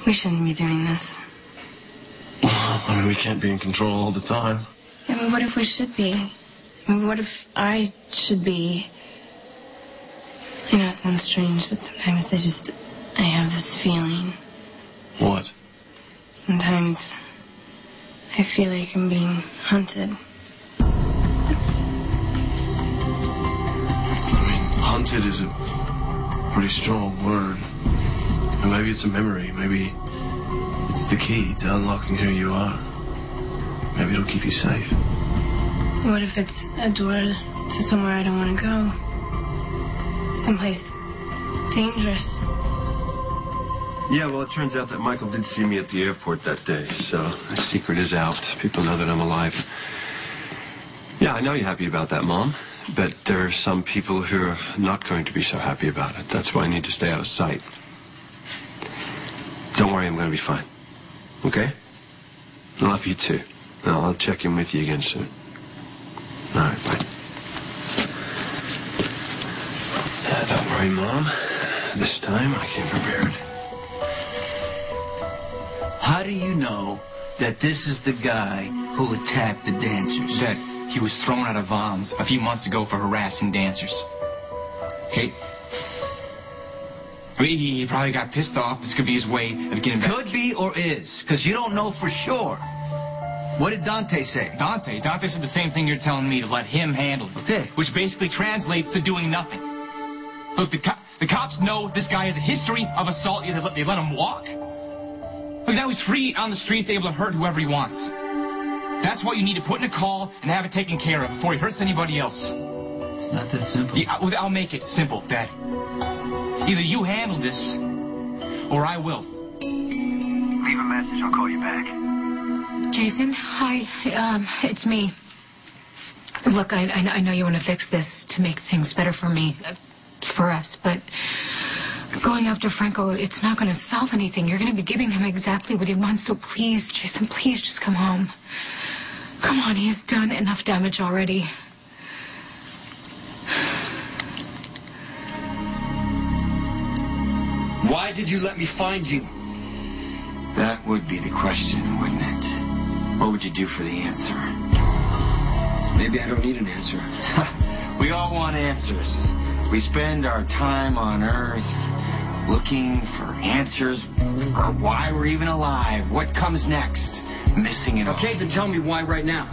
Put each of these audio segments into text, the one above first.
We shouldn't be doing this. I mean, we can't be in control all the time. I mean, what if we should be? I mean, what if I should be? I know it sounds strange, but sometimes I have this feeling. What? Sometimes I feel like I'm being hunted. I mean, hunted is a pretty strong word. And maybe it's a memory. Maybe it's the key to unlocking who you are. Maybe it'll keep you safe. What if it's a door to somewhere I don't want to go? Someplace dangerous. Yeah, well, it turns out that Michael did see me at the airport that day, so the secret is out. People know that I'm alive. Yeah, I know you're happy about that, Mom, but there are some people who are not going to be so happy about it. That's why I need to stay out of sight. Don't worry, I'm going to be fine. Okay? I love you too. And I'll check in with you again soon. All right, bye. Don't worry, Mom. This time I came prepared. How do you know that this is the guy who attacked the dancers? That he was thrown out of Vons a few months ago for harassing dancers. Okay? I mean, he probably got pissed off. This could be his way of getting back. Could be or is, because you don't know for sure. What did Dante say? Dante said the same thing you're telling me, to let him handle it. Okay. Which basically translates to doing nothing. Look, the cops know this guy has a history of assault. They let him walk. Look, now he's free on the streets, able to hurt whoever he wants. That's why you need to put in a call and have it taken care of before he hurts anybody else. It's not that simple. Yeah, well, I'll make it simple, Dad. Either you handle this, or I will. Leave a message, I'll call you back. Jason, hi. It's me. Look, I know you want to fix this to make things better for me, for us, but going after Franco, it's not going to solve anything. You're going to be giving him exactly what he wants, so please, Jason, please just come home. Come on, he has done enough damage already. Why did you let me find you? That would be the question, wouldn't it? What would you do for the answer? Maybe I don't need an answer. We all want answers. We spend our time on Earth looking for answers, or why we're even alive, what comes next, missing it all. Okay, then tell me why right now.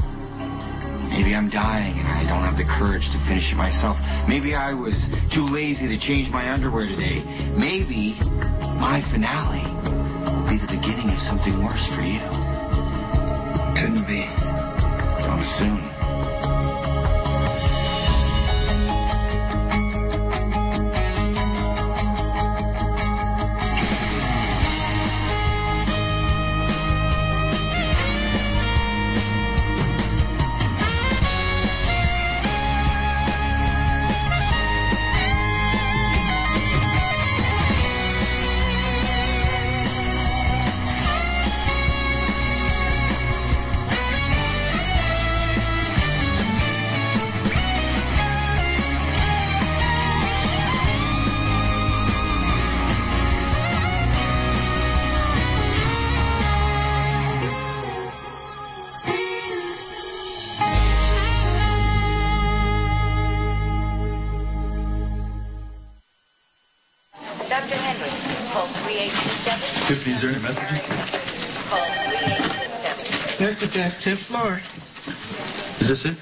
Maybe I'm dying and I don't have the courage to finish it myself. Maybe I was too lazy to change my underwear today. Maybe my finale will be the beginning of something worse for you. Couldn't be. Don't assume. Is there any messages? Nurse's desk, 10th floor. Is this it?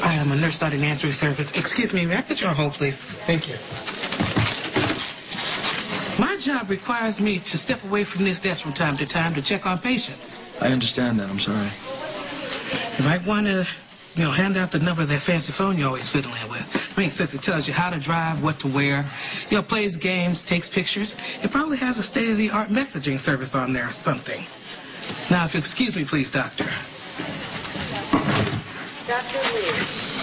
I am a nurse, not an answering service. Excuse me, may I put you on hold, please? Thank you. My job requires me to step away from this desk from time to time to check on patients. I understand that. I'm sorry. If I want to, hand out the number of that fancy phone you're always fiddling with. I mean, since it tells you how to drive, what to wear, plays games, takes pictures, it probably has a state-of-the-art messaging service on there or something. Now, if you'll excuse me, please, doctor. Dr. Lee,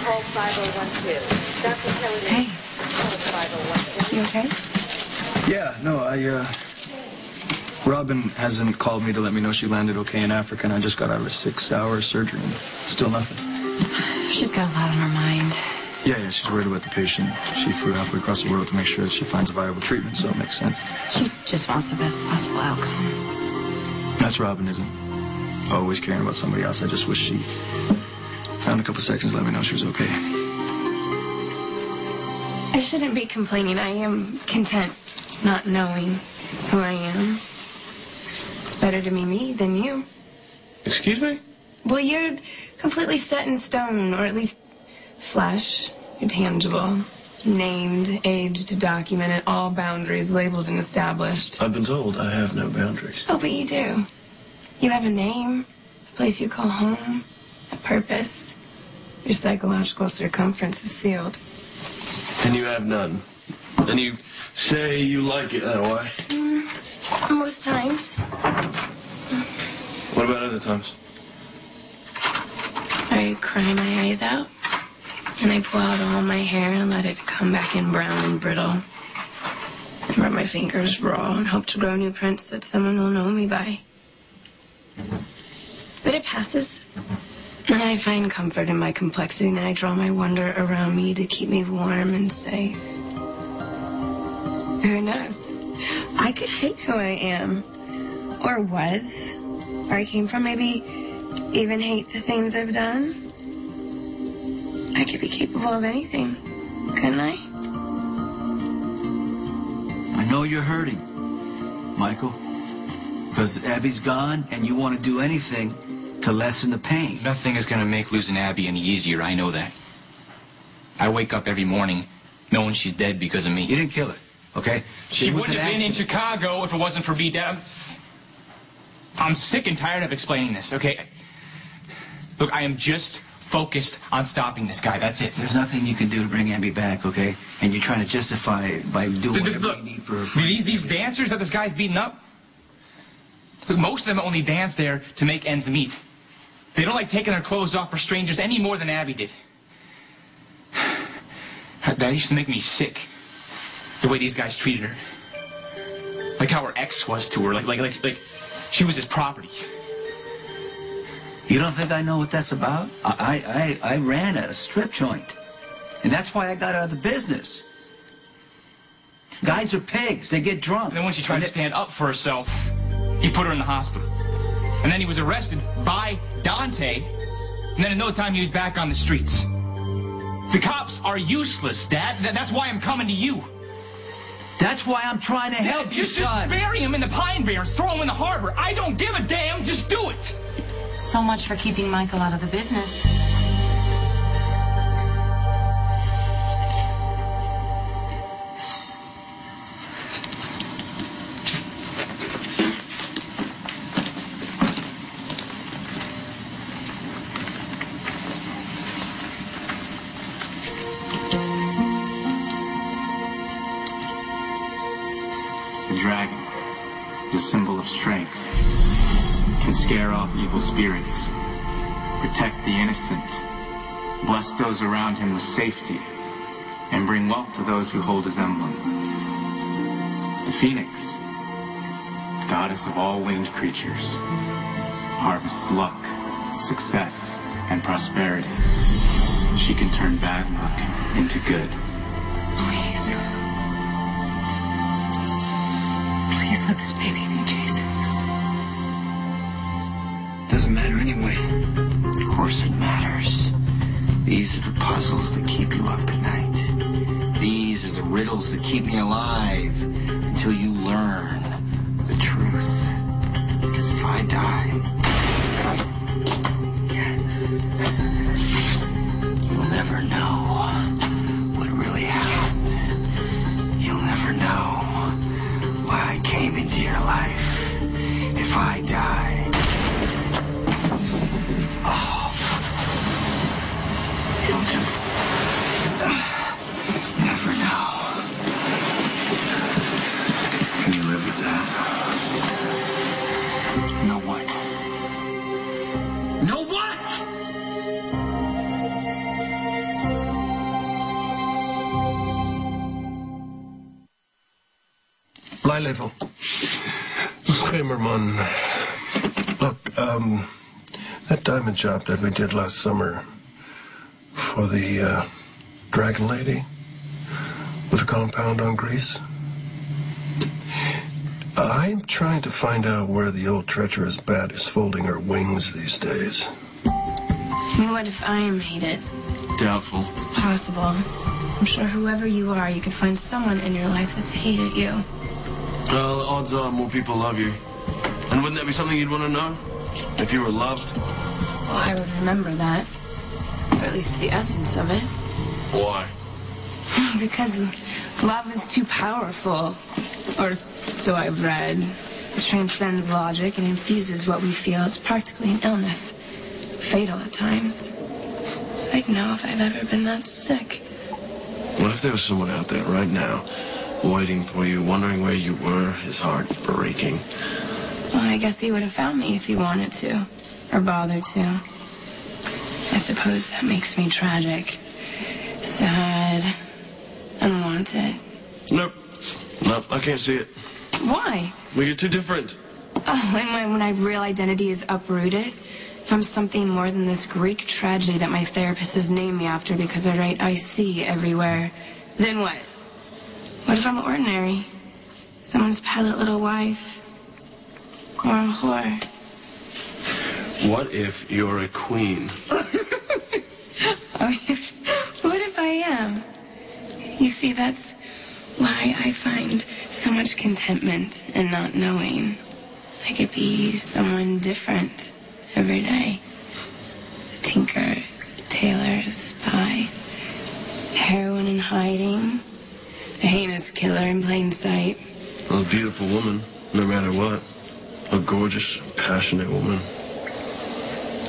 call 5012. Dr. Kelly, Hey. call 5012. You okay? Yeah, no, Robin hasn't called me to let me know she landed okay in Africa, and I just got out of a 6-hour surgery and still nothing. She's got a lot on her mind. Yeah, she's worried about the patient. She flew halfway across the world to make sure that she finds a viable treatment, so it makes sense. She just wants the best possible outcome. That's Robin, isn't it? Always caring about somebody else. I just wish she found a couple seconds to let me know she was okay. I shouldn't be complaining. I am content not knowing who I am. It's better to be me than you. Excuse me? Well, you're completely set in stone, or at least flesh. You're tangible. Named, aged, documented, all boundaries labeled and established. I've been told I have no boundaries. Oh, but you do. You have a name, a place you call home, a purpose. Your psychological circumference is sealed. And you have none. And you say you like it that way. Most times. What about other times? I cry my eyes out, and I pull out all my hair and let it come back in brown and brittle. And rub my fingers raw and hope to grow new prints that someone will know me by. But it passes. And I find comfort in my complexity, and I draw my wonder around me to keep me warm and safe. Who knows? I could hate who I am, or was, where I came from, maybe even hate the things I've done. I could be capable of anything, couldn't I? I know you're hurting, Michael, because Abby's gone and you want to do anything to lessen the pain. Nothing is going to make losing Abby any easier, I know that. I wake up every morning knowing she's dead because of me. You didn't kill her, okay? She wouldn't have been in Chicago if it wasn't for me, Dad. I'm sick and tired of explaining this, okay? Look, I am just focused on stopping this guy, that's it. There's nothing you can do to bring Abby back, okay? And you're trying to justify it by doing whatever you need for her. These dancers that this guy's beating up, look, most of them only dance there to make ends meet. They don't like taking their clothes off for strangers any more than Abby did. That used to make me sick, the way these guys treated her. Like how her ex was to her, like she was his property. You don't think I know what that's about? I ran a strip joint. And that's why I got out of the business. Guys are pigs. They get drunk. And then when she tried to stand up for herself, he put her in the hospital. And then he was arrested by Dante. And then in no time, he was back on the streets. The cops are useless, Dad. That's why I'm coming to you. That's why I'm trying to help you, son. Just bury him in the Pine Barrens. Throw him in the harbor. I don't give a damn. Just do it. So much for keeping Michael out of the business. The dragon, the symbol of strength, can scare off evil spirits, protect the innocent, bless those around him with safety, and bring wealth to those who hold his emblem. The phoenix, goddess of all winged creatures, harvests luck, success, and prosperity. She can turn bad luck into good. Please. Please let this baby be Jason. Doesn't matter anyway. Of course it matters. These are the puzzles that keep you up at night. These are the riddles that keep me alive until you learn the truth. Because if I die, you'll never know what really happened. You'll never know why I came into your life. If I die, you'll just never know. Can you live with that? Know what? Know what? Blijlevel. Schimmerman. Look, that diamond job that we did last summer for the Dragon lady with a compound on Greece? I'm trying to find out where the old treacherous bat is folding her wings these days. I mean, what if I am hated? Doubtful. It's possible. I'm sure whoever you are, you could find someone in your life that's hated you. Well, the odds are more people love you. And wouldn't that be something you'd want to know? If you were loved? Well, I would remember that. Or at least the essence of it. Why? Because love is too powerful. Or so I've read. It transcends logic and infuses what we feel. It's practically an illness. Fatal at times. I'd know if I've ever been that sick. What if there was someone out there right now, waiting for you, wondering where you were, his heart breaking? Well, I guess he would have found me if he wanted to. Or bothered to. I suppose that makes me tragic. Sad. Unwanted. Nope. Nope, I can't see it. Why? Well, you're too different. Oh, and when my real identity is uprooted, if I'm something more than this Greek tragedy that my therapist has named me after because I write I see everywhere, then what? What if I'm ordinary? Someone's pallid little wife? Or a whore? What if you're a queen? What if I am? You see, that's why I find so much contentment in not knowing. I could be someone different every day. A tinker, a tailor, a spy, a heroine in hiding, a heinous killer in plain sight. A beautiful woman, no matter what. A gorgeous, passionate woman.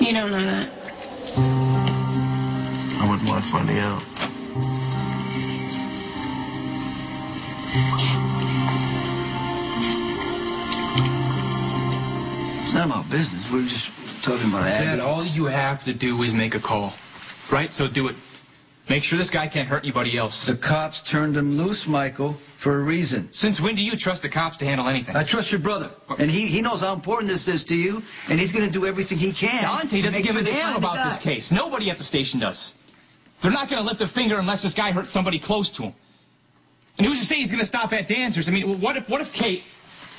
You don't know that. I wouldn't mind finding out. It's not about business. We're just talking about Abby. Dad, all you have to do is make a call. Right? So do it. Make sure this guy can't hurt anybody else. The cops turned him loose, Michael, for a reason. Since when do you trust the cops to handle anything? I trust your brother. And he knows how important this is to you, and he's going to do everything he can. Dante doesn't give a damn about this case. Nobody at the station does. They're not going to lift a finger unless this guy hurts somebody close to him. And who's to say he's going to stop at dancers? I mean, what if Kate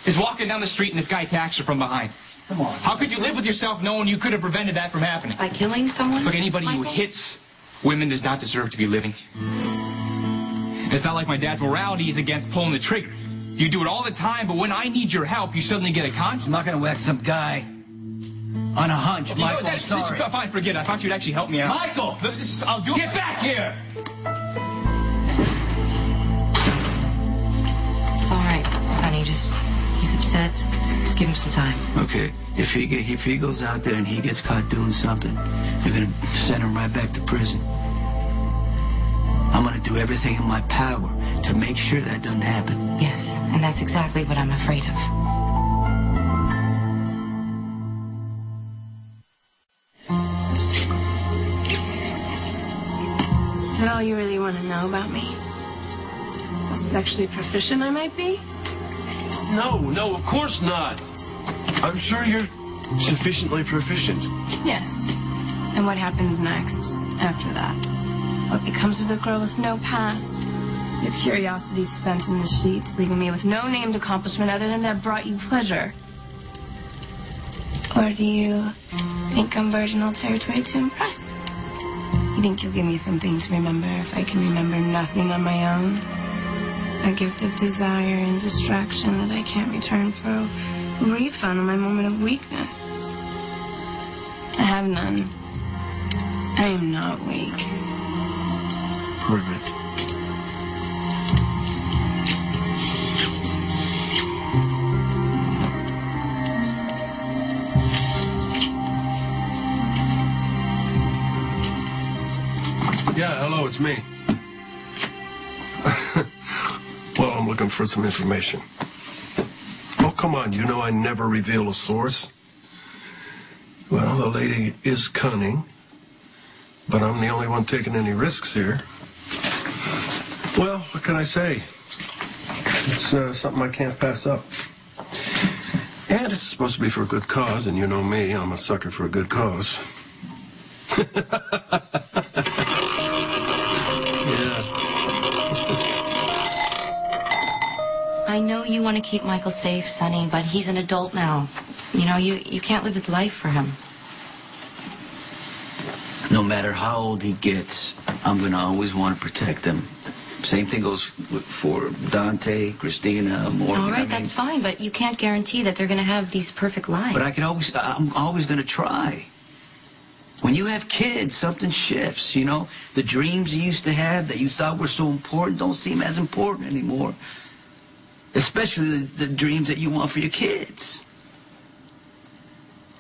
is walking down the street and this guy attacks her from behind? Come on. How could you live with yourself knowing you could have prevented that from happening? By killing someone? Look, anybody who hits women does not deserve to be living. And it's not like my dad's morality is against pulling the trigger. You do it all the time, but when I need your help, you suddenly get a conscience. I'm not going to whack some guy on a hunch, Michael. I'm sorry. Fine, forget it. I thought you'd actually help me out. Michael! I'll do it. Get back here! It's all right, Sonny. He's upset. Just give him some time. Okay. If he goes out there and he gets caught doing something, they're going to send him right back to prison. I'm going to do everything in my power to make sure that doesn't happen. Yes, and that's exactly what I'm afraid of. Is that all you really want to know about me? How sexually proficient I might be? No, of course not. I'm sure you're sufficiently proficient. Yes. And what happens next, after that? What becomes of the girl with no past? Your curiosity spent in the sheets, leaving me with no named accomplishment other than to have brought you pleasure. Or do you think I'm virginal territory to impress? You think you'll give me something to remember if I can remember nothing on my own? A gift of desire and distraction that I can't return for a refund on my moment of weakness. I have none. I am not weak. Prove it. Yeah, hello, it's me. Well, I'm looking for some information. Oh, come on, you know I never reveal a source. Well, the lady is cunning, but I'm the only one taking any risks here. Well, what can I say? It's something I can't pass up. And it's supposed to be for a good cause, and you know me, I'm a sucker for a good cause. Yeah. I know you want to keep Michael safe, Sonny, but he's an adult now. You know, you can't live his life for him. No matter how old he gets, I'm going to always want to protect him. Same thing goes for Dante, Christina, Morgan. All right, that's fine, but you can't guarantee that they're going to have these perfect lives. But I'm always going to try. When you have kids, something shifts, you know? The dreams you used to have that you thought were so important don't seem as important anymore. Especially the dreams that you want for your kids.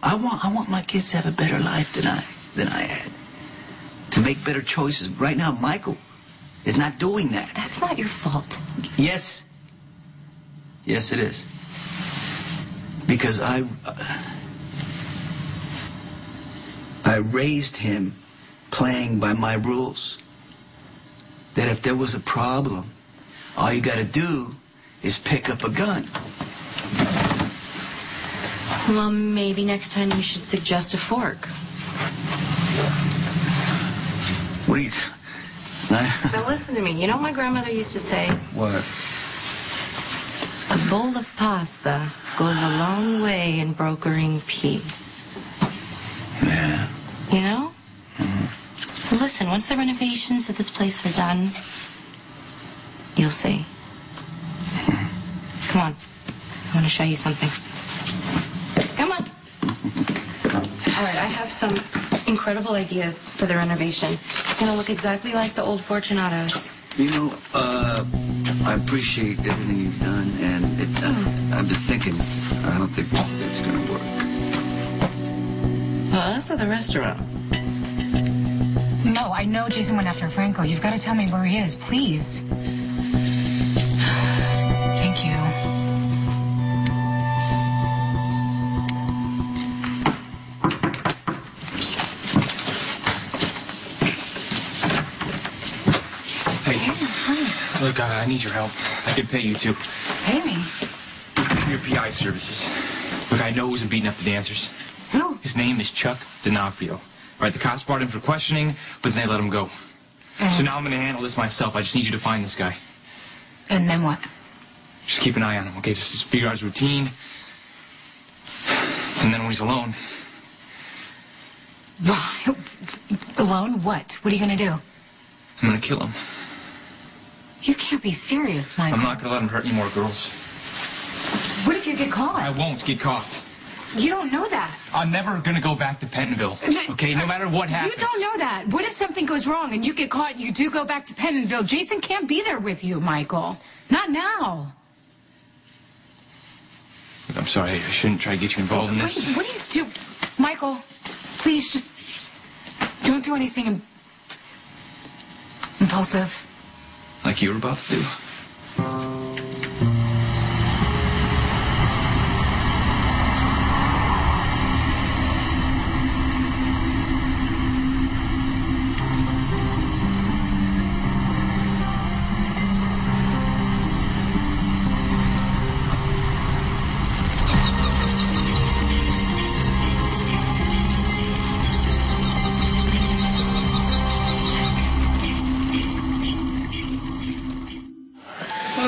I want my kids to have a better life than I had. To make better choices. Right now, Michael is not doing that. That's not your fault. Yes. Yes, it is. Because I raised him playing by my rules. That if there was a problem, all you got to do is pick up a gun. Well, maybe next time you should suggest a fork. What are you... Now listen to me. You know what my grandmother used to say? What? A bowl of pasta goes a long way in brokering peace. Yeah. You know? Mm-hmm. So listen, once the renovations of this place are done, you'll see. Come on. I want to show you something. Come on. All right, I have some incredible ideas for the renovation. It's going to look exactly like the old Fortunatos. You know, I appreciate everything you've done, and I've been thinking, I don't think it's going to work. Well, us or the restaurant? No, I know Jason went after Franco. You've got to tell me where he is, please. Thank you. Look, I need your help. I could pay you too. Pay me? Your PI services. Look, I know who's been beating up the dancers. Who? His name is Chuck D'Onofrio. All right, the cops brought him for questioning, but then they let him go. So now I'm going to handle this myself. I just need you to find this guy. And then what? Just keep an eye on him, okay? Just figure out his routine. And then when he's alone... Alone? What? What are you going to do? I'm going to kill him. You can't be serious, Michael. I'm not going to let him hurt any more girls. What if you get caught? I won't get caught. You don't know that. I'm never going to go back to Pentonville, okay? No matter what happens. You don't know that. What if something goes wrong and you get caught and you do go back to Pentonville? Jason can't be there with you, Michael. Not now. Look, I'm sorry. I shouldn't try to get you involved in this. What do you do? Michael, please just don't do anything impulsive. Like you were about to do.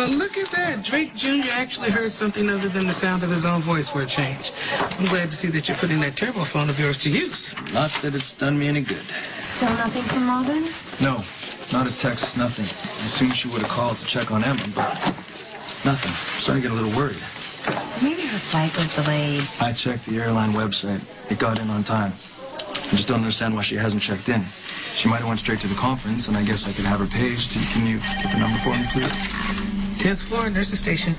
Look at that. Drake Jr. actually heard something other than the sound of his own voice for a change. I'm glad to see that you're putting that turbophone of yours to use. Not that it's done me any good. Still nothing from Malden? No, not a text, nothing. I assumed she would have called to check on Emma, but nothing. I'm starting to get a little worried. Maybe her flight was delayed. I checked the airline website. It got in on time. I just don't understand why she hasn't checked in. She might have went straight to the conference, and I guess I could have her paged. Can you get the number for me, please? 10th floor, nurse's station.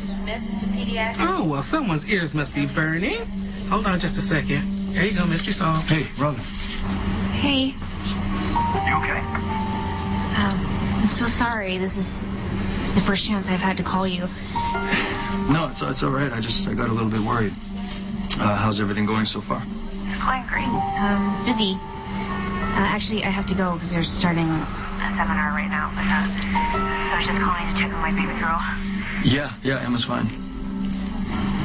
Oh, well, someone's ears must be burning. Hold on just a second. There you go, mystery solved. Hey, Robin. Hey. You okay? I'm so sorry. This is the first chance I've had to call you. No, it's all right. I got a little bit worried. How's everything going so far? It's going great. Busy. Actually, I have to go because they're starting a seminar right now. But I was just calling to check on my baby girl. Yeah, Emma's fine.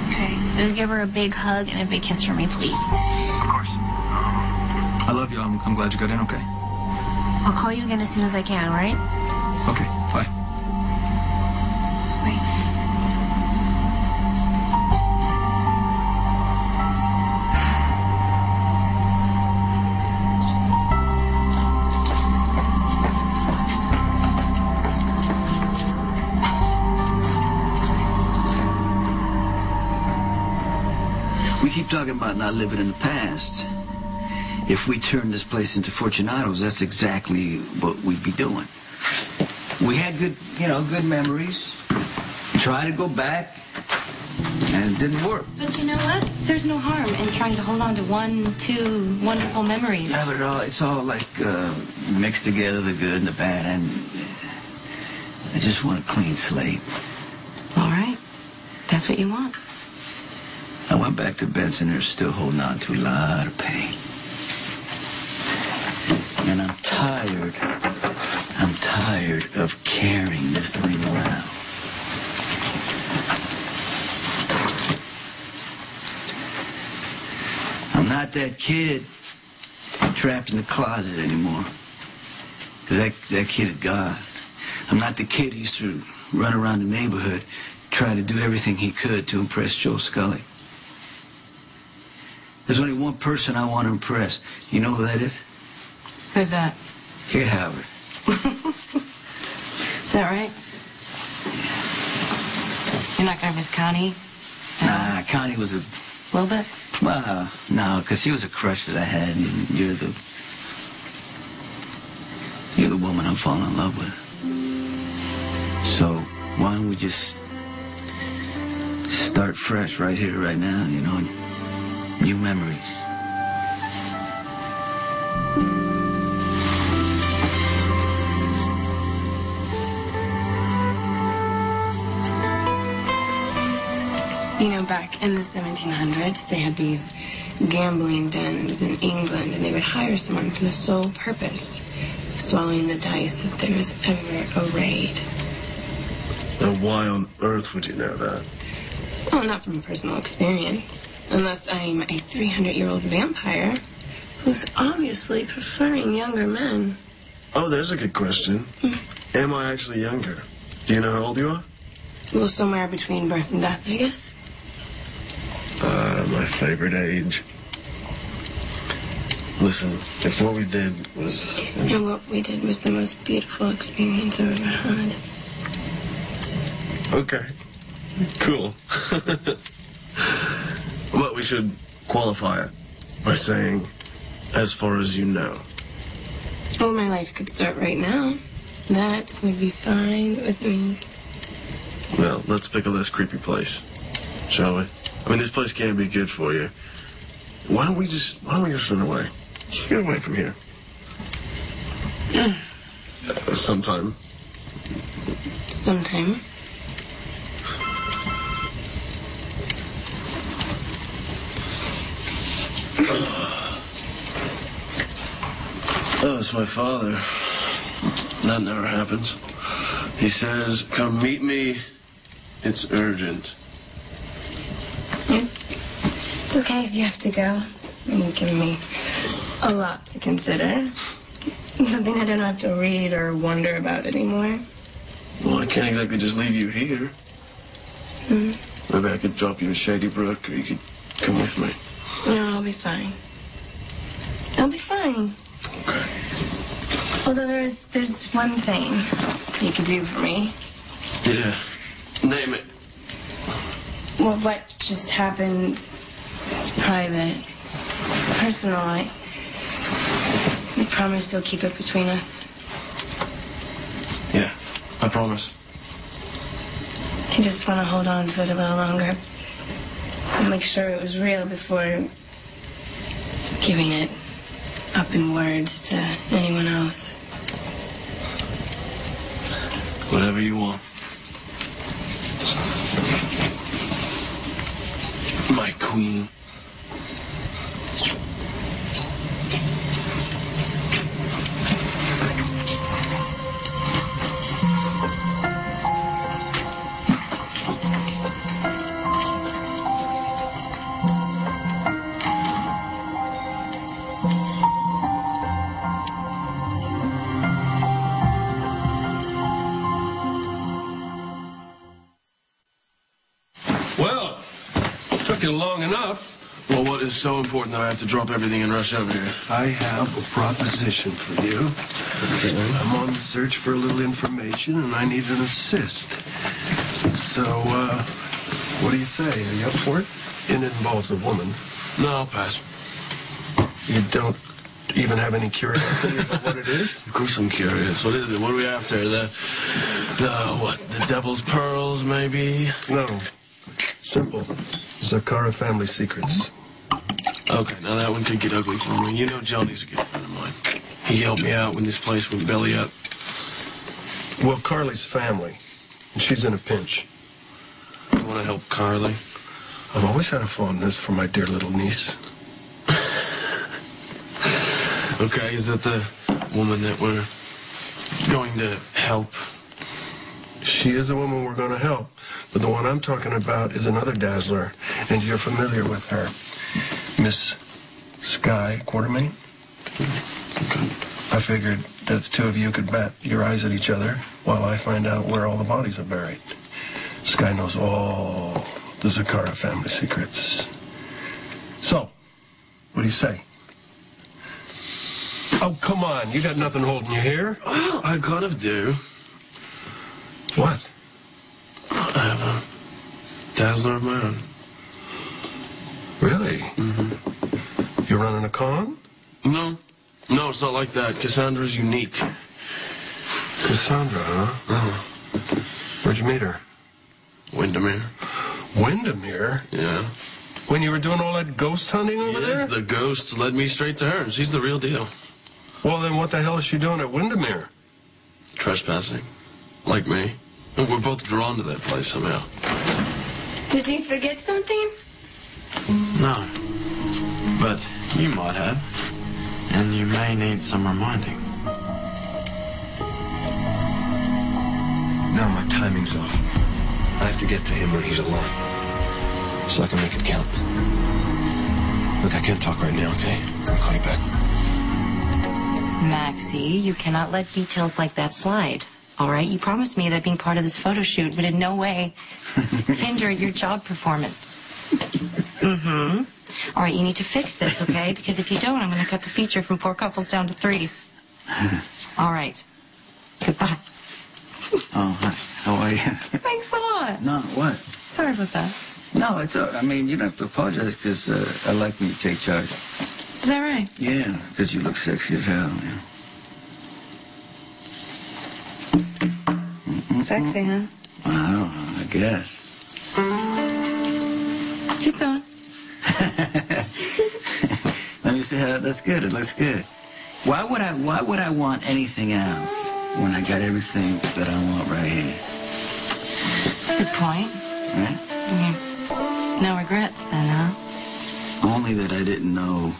Okay. Just give her a big hug and a big kiss for me, please. Of course. I love you. I'm glad you got in okay. I'll call you again as soon as I can, all right? Okay, bye. Bye. keep talking about not living in the past. If we turn this place into Fortunato's, that's exactly what we'd be doing. We had good, good memories. Tried to go back, and it didn't work. But you know what? There's no harm in trying to hold on to 1, 2 wonderful memories. Yeah, but it's all like mixed together, the good and the bad, and I just want a clean slate. All right. That's what you want. I went back to Benson. They're still holding on to a lot of pain. And I'm tired of carrying this thing around. I'm not that kid trapped in the closet anymore. Because that kid is gone. I'm not the kid who used to run around the neighborhood trying to do everything he could to impress Joe Scully. There's only one person I want to impress. You know who that is? Who's that? Kid Howard. Is that right? You're not going to miss Connie? Nah, Connie was a... little bit? Well, no, because she was a crush that I had, and you're the woman I'm falling in love with. So, why don't we just start fresh right here, right now, new memories. Back in the 1700s, they had these gambling dens in England, and they would hire someone for the sole purpose of swallowing the dice if there was ever a raid. Now, why on earth would you know that? Well, not from personal experience. Unless I'm a 300-year-old vampire who's obviously preferring younger men. Oh, there's a good question. Am I actually younger? Do you know how old you are? Well, somewhere between birth and death, I guess. My favorite age. Listen, if what we did was... And what we did was the most beautiful experience I've ever had. Okay. Cool. But we should qualify it by saying, as far as you know. Well, my life could start right now. That would be fine with me. Well, let's pick a less creepy place, shall we? I mean, this place can't be good for you. Why don't we just run away? Just get away from here. Sometime. Sometime. Oh, it's my father. That never happens. He says, come meet me. It's urgent. It's okay if you have to go. You've given me a lot to consider. Something I don't have to read or wonder about anymore. Well, I can't exactly just leave you here. Maybe I could drop you in Shady Brook, or you could come with me. No, I'll be fine. I'll be fine. Okay. Although there's one thing you could do for me. Yeah. Name it. Well, what just happened is private, personal. I promise you'll keep it between us. Yeah, I promise. I just want to hold on to it a little longer and make sure it was real before giving it up in words to anyone else. Whatever you want. My queen. Well, took you long enough. Well, what is so important that I have to drop everything and rush over here? I have a proposition for you. Okay. I'm on the search for a little information, and I need an assist. So, What do you say? Are you up for it? And it involves a woman. No, I'll pass. You don't even have any curiosity about what it is? Of course I'm curious. What is it? What are we after? What? The devil's pearls, maybe? No. Simple. Zakara family secrets. Okay, now that one could get ugly for me. You know Johnny's a good friend of mine. He helped me out when this place went belly up. Well, Carly's family. And she's in a pinch. You want to help Carly? I've always had a fondness for my dear little niece. Okay, is that the woman that we're going to help? She is the woman we're going to help. But the one I'm talking about is another dazzler. And you're familiar with her. Miss Sky Quartermain. Okay. I figured that the two of you could bat your eyes at each other while I find out where all the bodies are buried. Sky knows all the Zakara family secrets. So, what do you say? Oh, come on. You got nothing holding you here. Well, I kind of do. What? I have a dazzler of my own. Really? Mm-hmm. You're running a con? No. No, it's not like that. Cassandra's unique. Cassandra, huh? Uh-huh. Where'd you meet her? Wyndemere. Wyndemere? Yeah. When you were doing all that ghost hunting over there? Yes, the ghosts led me straight to her, and she's the real deal. Well, then what the hell is she doing at Wyndemere? Trespassing. Like me. And we're both drawn to that place somehow. Did you forget something? No. But you might have. And you may need some reminding. No, my timing's off. I have to get to him when he's alone. So I can make it count. Look, I can't talk right now, okay? I'll call you back. Maxie, you cannot let details like that slide. All right? You promised me that being part of this photo shoot would in no way hinder your job performance. Mm-hmm. All right, you need to fix this, okay? Because if you don't, I'm going to cut the feature from 4 couples down to 3. All right. Goodbye. Oh, hi. How are you? Thanks a lot. No, what? Sorry about that. No, it's all, I mean, you don't have to apologize because I like when you take charge. Is that right? Yeah, because you look sexy as hell, yeah. Sexy, huh? I don't know, I guess. Keep going. Let me see how that's good. It looks good. Why would I want anything else when I got everything that I want right here? That's a good point. Right? I mean, no regrets then, huh? Only that I didn't know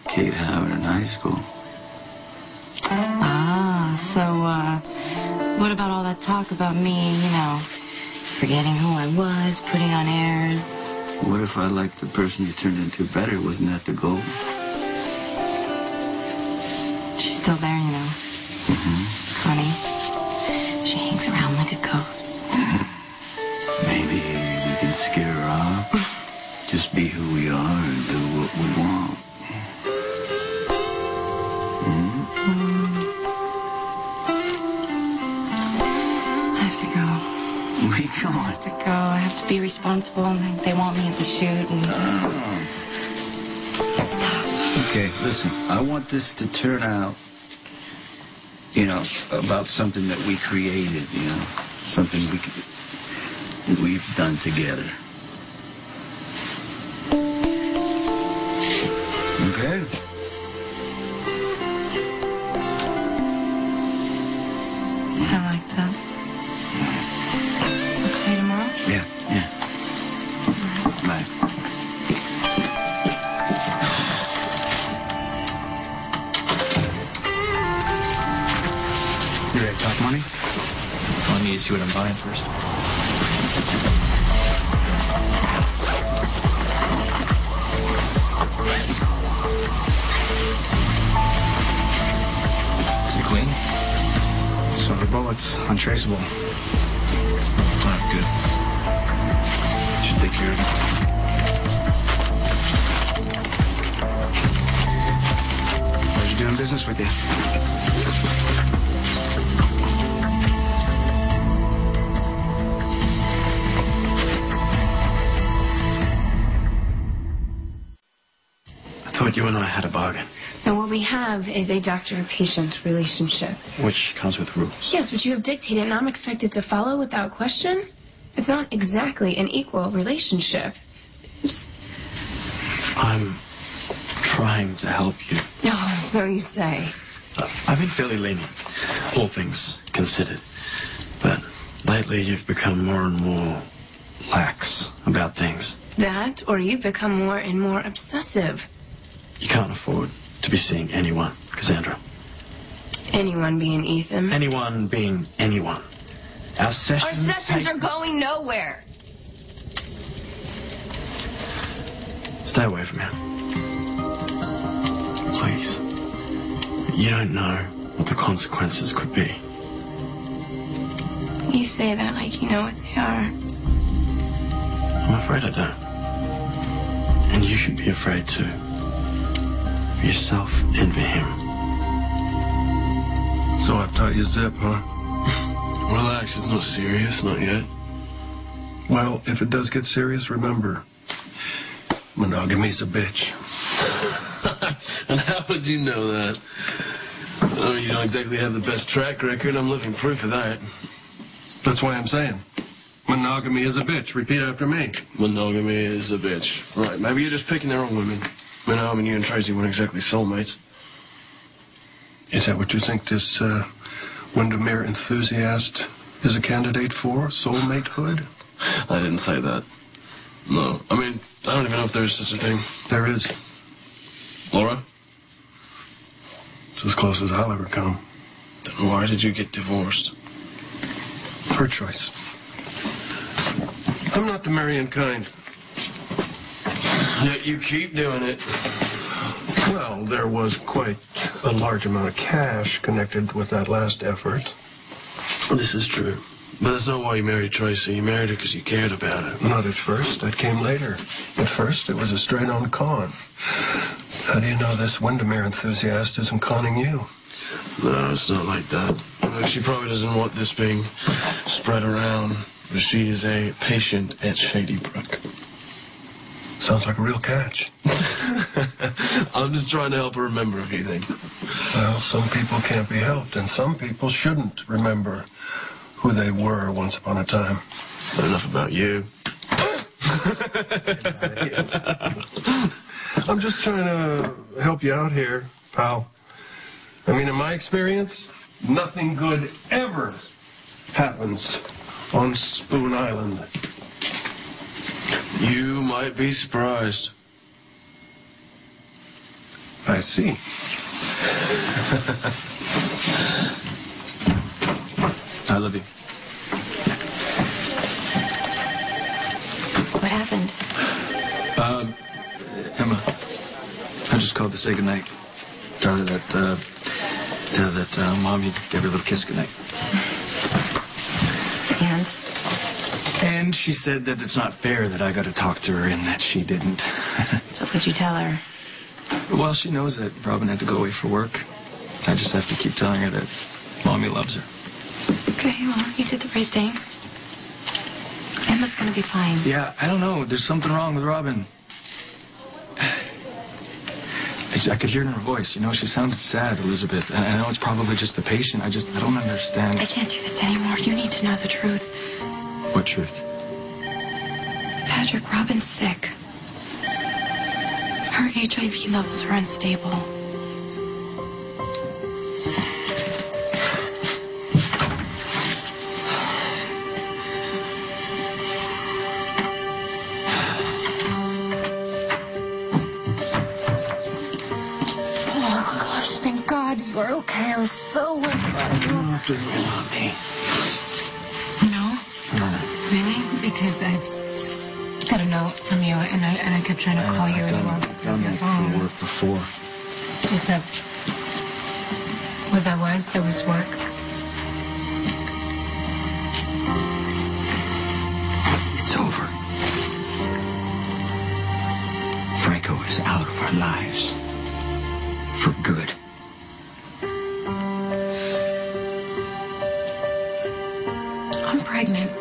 Kate Howard in high school. Ah, so, what about all that talk about me, you know, forgetting who I was, putting on airs? What if I liked the person you turned into better? Wasn't that the goal? She's still there, you know. Mm-hmm. Funny. She hangs around like a ghost. Maybe we can scare her off. Just be who we are and do what we want. I have to go. Where you going? I have to go. I have to be responsible, and they want me at the shoot, and stuff. Okay, listen. I want this to turn out, you know, about something that we created, you know, something we've done together. Okay? I like that. Okay, tomorrow? Yeah. Bye. You ready to talk money? I need to see what I'm buying first. Is it clean? Silver bullets, untraceable. Oh, good. Should take care of it. Pleasure doing business with you. You and I had a bargain. Now, what we have is a doctor-patient relationship. Which comes with rules. Yes, but you have dictated, and I'm expected to follow without question? It's not exactly an equal relationship. I'm trying to help you. Oh, so you say. I've been fairly lenient, all things considered. But lately you've become more and more lax about things. That, or you've become more and more obsessive. You can't afford to be seeing anyone, Cassandra. Anyone being Ethan. Anyone being anyone. Our sessions are going nowhere. Stay away from him. Please. You don't know what the consequences could be. You say that like you know what they are. I'm afraid I don't. And you should be afraid too. For yourself and for him. So I taught you zip, huh? Relax, it's not serious, not yet. Well, if it does get serious, remember, monogamy's a bitch. And how would you know that? Oh, you don't exactly have the best track record. I'm living proof of that. That's why I'm saying, monogamy is a bitch. Repeat after me. Monogamy is a bitch. Right, maybe you're just picking the wrong women. You know, I mean, you and Tracy weren't exactly soulmates. Is that what you think this Wyndemere enthusiast is a candidate for? Soulmatehood? I didn't say that. No. I mean, I don't even know if there is such a thing. There is. Laura? It's as close as I'll ever come. Then why did you get divorced? Her choice. I'm not the marrying kind. Yet you keep doing it. Well, there was quite a large amount of cash connected with that last effort. This is true. But that's not why you married Tracy. You married her because you cared about her. Not at first. That came later. At first, it was a straight-on con. How do you know this Wyndemere enthusiast isn't conning you? No, it's not like that. She probably doesn't want this being spread around. But she is a patient at Shady Brook. Sounds like a real catch. I'm just trying to help her remember a few things. Well, some people can't be helped, and some people shouldn't remember who they were once upon a time. Not enough about you. I'm just trying to help you out here, pal. I mean, in my experience, nothing good ever happens on Spoon Island. You might be surprised. I see. I love you. What happened? Emma, I just called to say goodnight. Tell her that Mommy gave her a little kiss goodnight. And she said that it's not fair that I got to talk to her and that she didn't. So what'd you tell her? Well, she knows that Robin had to go away for work. I just have to keep telling her that Mommy loves her. Okay, well, you did the right thing. Emma's gonna be fine. Yeah, I don't know. There's something wrong with Robin. I could hear it in her voice. You know, she sounded sad, Elizabeth. And I know it's probably just the patient. I don't understand. I can't do this anymore. You need to know the truth. What truth? Patrick, Robin's sick. Her HIV levels are unstable. Oh, gosh, thank God you're okay. I was so worried about you. You don't have to worry about me. No? Really? Because I got a note from you, and I kept trying to call you. I've done that for work before. Is that what that was? That was work? It's over. Franco is out of our lives. For good. I'm pregnant.